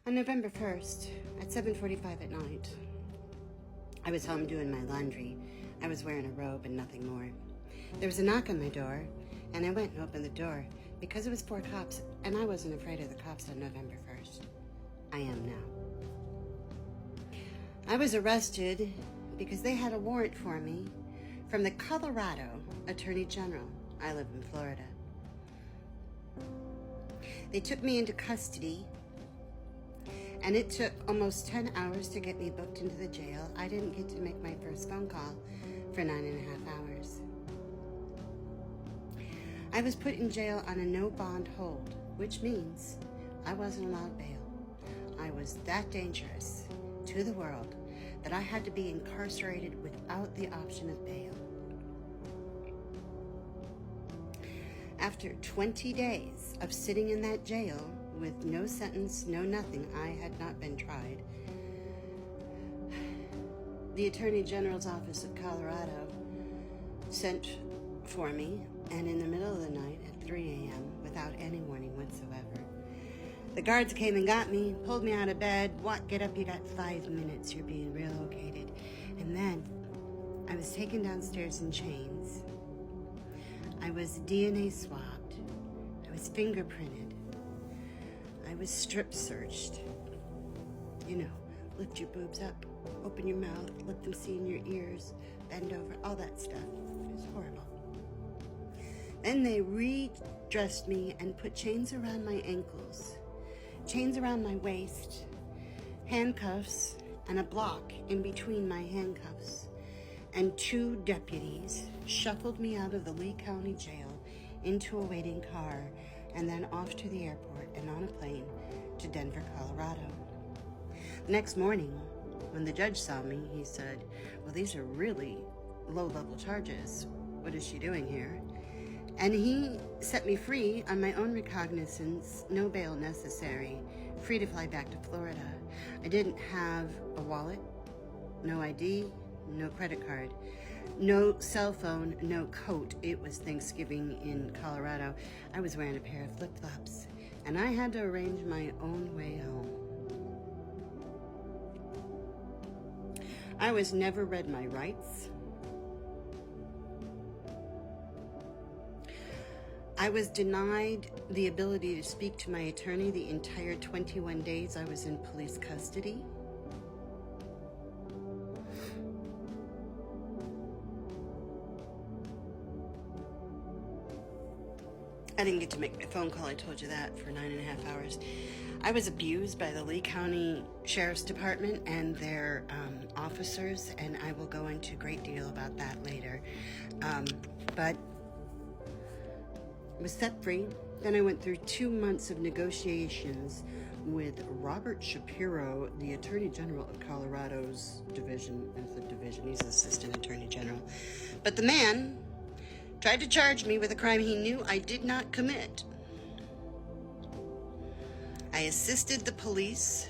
On November 1st, at 7:45 at night, I was home doing my laundry. I was wearing a robe and nothing more. There was a knock on my door, and I went and opened the door because it was 4 cops, and I wasn't afraid of the cops on November 1st. I am now. I was arrested because they had a warrant for me from the Colorado Attorney General. I live in Florida. They took me into custody, and it took almost 10 hours to get me booked into the jail. I didn't get to make my first phone call for 9.5 hours. I was put in jail on a no-bond hold, which means I wasn't allowed bail. I was that dangerous to the world that I had to be incarcerated without the option of bail. After 20 days of sitting in that jail with no sentence, no nothing, I had not been tried, the Attorney General's office of Colorado sent for me, and in the middle of the night at 3 a.m., without any warning whatsoever, the guards came and got me, pulled me out of bed. What? Get up, you got 5 minutes, you're being relocated. And then I was taken downstairs in chains. I was DNA swabbed. I was fingerprinted. I was strip searched. You know, lift your boobs up, open your mouth, let them see in your ears, bend over, all that stuff. It was horrible. Then they redressed me and put chains around my ankles, chains around my waist, handcuffs, and a block in between my handcuffs. And 2 deputies shuffled me out of the Lee County Jail into a waiting car and then off to the airport and on a plane to Denver, Colorado. The next morning, when the judge saw me, he said, "Well, these are really low-level charges. What is she doing here?" And he set me free on my own recognizance, no bail necessary, free to fly back to Florida. I didn't have a wallet, no ID, no credit card, no cell phone, no coat. It was Thanksgiving in Colorado. I was wearing a pair of flip-flops, and I had to arrange my own way home. I was never read my rights. I was denied the ability to speak to my attorney the entire 21 days I was in police custody. I didn't get to make my phone call, I told you that, for 9.5 hours. I was abused by the Lee County Sheriff's Department and their officers, and I will go into a great deal about that later. But I was set free. Then I went through 2 months of negotiations with Robert Shapiro, the Attorney General of Colorado's division. He's the Assistant Attorney General. But the man tried to charge me with a crime he knew I did not commit. I assisted the police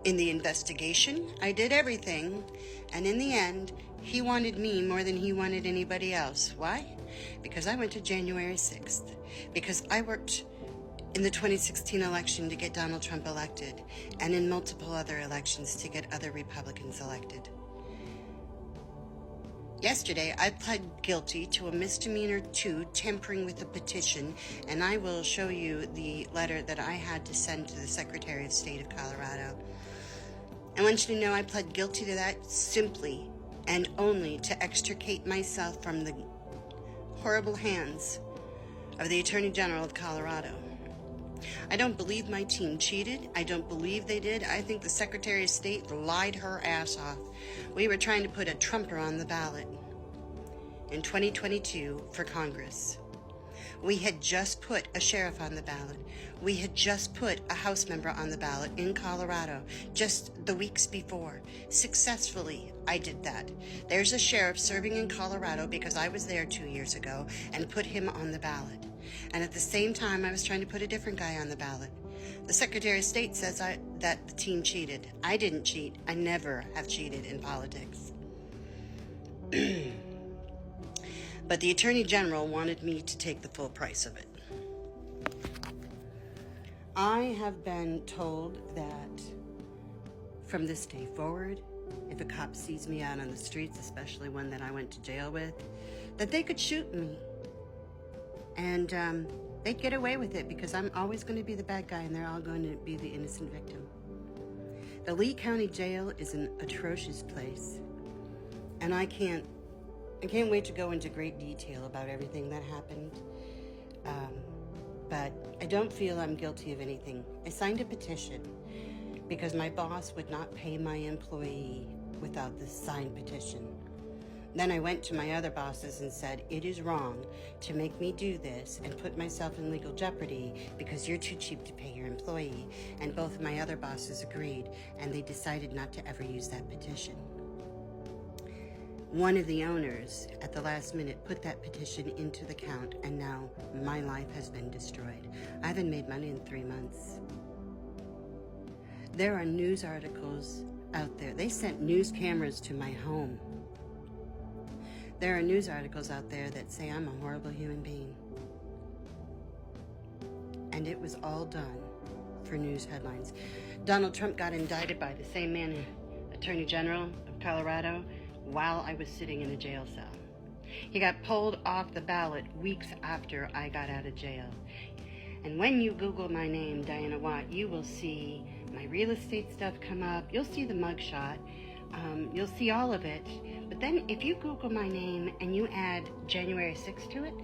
in the investigation. I did everything. And in the end, he wanted me more than he wanted anybody else. Why? Because I went to January 6th. Because I worked in the 2016 election to get Donald Trump elected, and in multiple other elections to get other Republicans elected. Yesterday, I pled guilty to a misdemeanor 2, tampering with a petition, and I will show you the letter that I had to send to the Secretary of State of Colorado. I want you to know I pled guilty to that simply and only to extricate myself from the horrible hands of the Attorney General of Colorado. I don't believe my team cheated. I don't believe they did. I think the Secretary of State lied her ass off. We were trying to put a Trumper on the ballot in 2022 for Congress. We had just put a sheriff on the ballot. We had just put a House member on the ballot in Colorado just the weeks before. Successfully, I did that. There's a sheriff serving in Colorado because I was there 2 years ago and put him on the ballot. And at the same time, I was trying to put a different guy on the ballot. The Secretary of State says that the team cheated. I didn't cheat. I never have cheated in politics. But the Attorney General wanted me to take the full price of it. I have been told that from this day forward, if a cop sees me out on the streets, especially one that I went to jail with, that they could shoot me. And they'd get away with it because I'm always going to be the bad guy and they're all going to be the innocent victim. The Lee County Jail is an atrocious place. And I can't wait to go into great detail about everything that happened. But I don't feel I'm guilty of anything. I signed a petition because my boss would not pay my employee without this signed petition. Then I went to my other bosses and said, it is wrong to make me do this and put myself in legal jeopardy because you're too cheap to pay your employee. And both of my other bosses agreed, and they decided not to ever use that petition. One of the owners, at the last minute, put that petition into the count, and now my life has been destroyed. I haven't made money in 3 months. There are news articles out there. They sent news cameras to my home. There are news articles out there that say I'm a horrible human being. And it was all done for news headlines. Donald Trump got indicted by the same man, Attorney General of Colorado, while I was sitting in a jail cell. He got pulled off the ballot weeks after I got out of jail. And when you Google my name, Diana Watt, you will see my real estate stuff come up. You'll see the mugshot. You'll see all of it. But then if you Google my name and you add January 6th to it,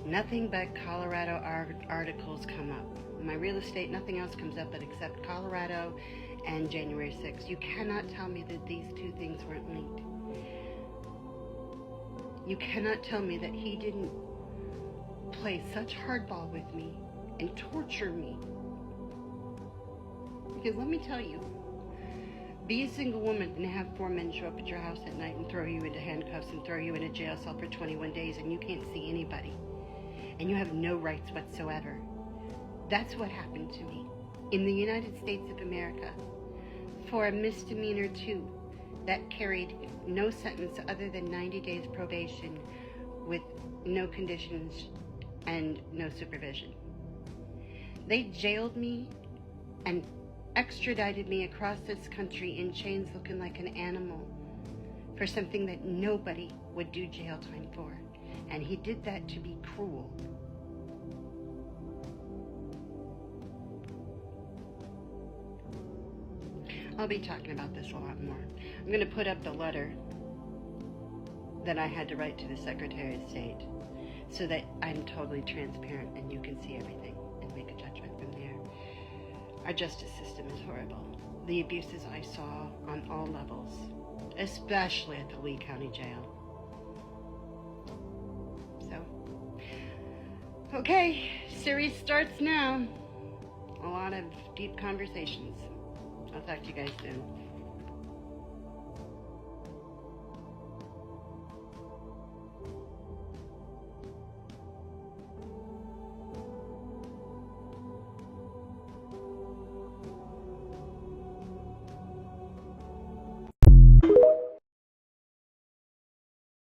nothing but Colorado articles come up. My real estate, nothing else comes up but except Colorado and January 6th. You cannot tell me that these two things weren't linked. You cannot tell me that he didn't play such hardball with me and torture me. Because let me tell you, be a single woman and have 4 men show up at your house at night and throw you into handcuffs and throw you in a jail cell for 21 days and you can't see anybody. And you have no rights whatsoever. That's what happened to me in the United States of America for a misdemeanor too that carried no sentence other than 90 days probation with no conditions and no supervision. They jailed me and extradited me across this country in chains looking like an animal for something that nobody would do jail time for. And he did that to be cruel. I'll be talking about this a lot more. I'm going to put up the letter that I had to write to the Secretary of State so that I'm totally transparent and you can see everything and make a judgment from there. Our justice system is horrible. The abuses I saw on all levels, especially at the Lee County Jail. So, okay, series starts now. A lot of deep conversations. I'll talk to you guys soon.